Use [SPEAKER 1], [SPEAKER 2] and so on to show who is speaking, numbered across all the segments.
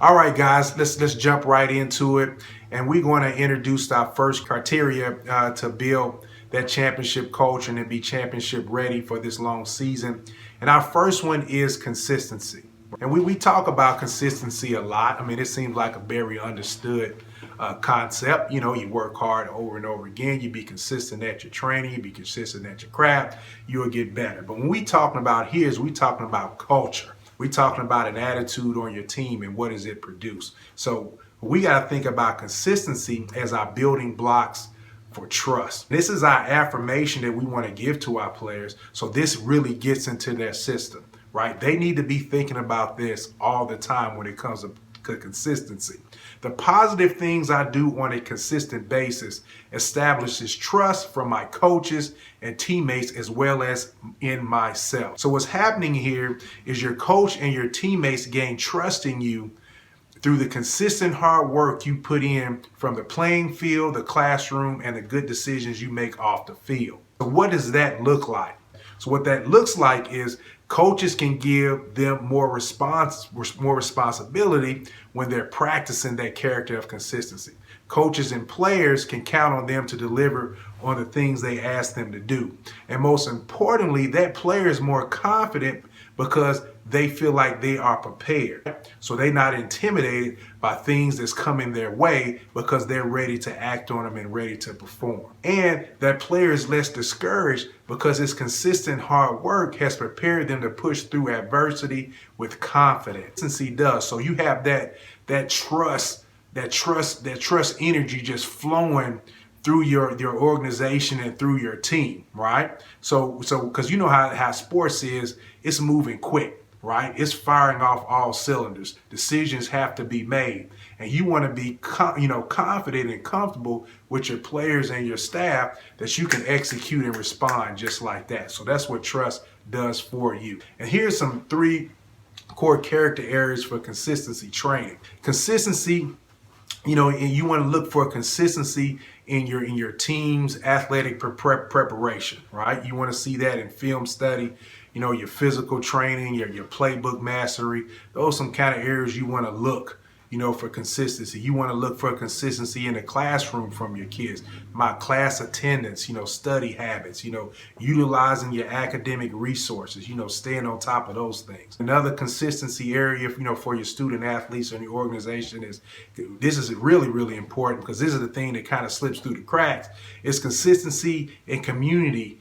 [SPEAKER 1] All right, guys, let's jump right into it, and we're going to introduce our first criteria to build that championship culture and to be championship ready for this long season. And our first one is consistency. And we talk about consistency a lot. I mean, it seems like a very understood concept. You know, you work hard over and over again. You be consistent at your training. You be consistent at your craft. You'll get better. But when we talking about here is we talking about culture. We're talking about an attitude on your team and what does it produce. So we got to think about consistency as our building blocks for trust. This is our affirmation that we want to give to our players. So this really gets into their system, right? They need to be thinking about this all the time when it comes to consistency. The positive things I do on a consistent basis establishes trust from my coaches and teammates as well as in myself. So what's happening here is your coach and your teammates gain trust in you through the consistent hard work you put in from the playing field, the classroom, and the good decisions you make off the field. So what does that look like? So what that looks like is coaches can give them more responsibility when they're practicing that character of consistency. Coaches and players can count on them to deliver on the things they ask them to do. And most importantly, that player is more confident because they feel like they are prepared. So they're not intimidated by things that's coming their way because they're ready to act on them and ready to perform. And that player is less discouraged because his consistent hard work has prepared them to push through adversity with confidence. Consistency does. So you have that trust energy just flowing through your organization and through your team, right? So because you know how sports is, it's moving quick, right? It's firing off all cylinders. Decisions have to be made, and you want to be confident and comfortable with your players and your staff that you can execute and respond just like that. So that's what trust does for you. And here's some 3 core character areas for consistency training. Consistency, and you want to look for consistency in your team's athletic preparation, right? You want to see that in film study, your physical training, your playbook mastery. Those are some kind of areas you want to look, for consistency. You want to look for consistency in the classroom from your kids. My class attendance, study habits, utilizing your academic resources, staying on top of those things. Another consistency area, for your student athletes and your organization this is really, really important because this is the thing that kind of slips through the cracks, is consistency in community,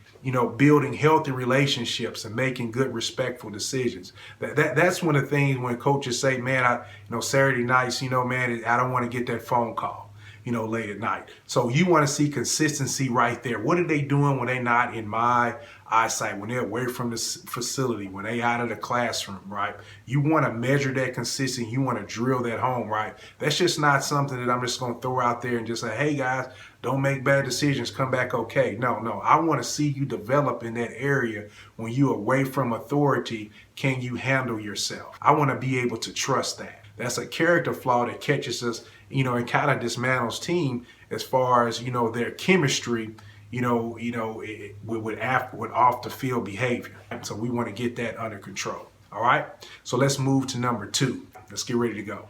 [SPEAKER 1] building healthy relationships and making good, respectful decisions. That's one of the things when coaches say, man, Saturday nights, man, I don't want to get that phone call, late at night. So you want to see consistency right there. What are they doing when they're not in my eyesight, when they're away from the facility, when they out of the classroom, right? You want to measure that consistency. You want to drill that home, right? That's just not something that I'm just going to throw out there and just say, hey guys, don't make bad decisions, come back okay. No, I want to see you develop in that area. When you're away from authority, can you handle yourself? I want to be able to trust that. That's a character flaw that catches us, and kind of dismantles team as far as, their chemistry, with off the field behavior. So we want to get that under control. All right. So let's move to number 2. Let's get ready to go.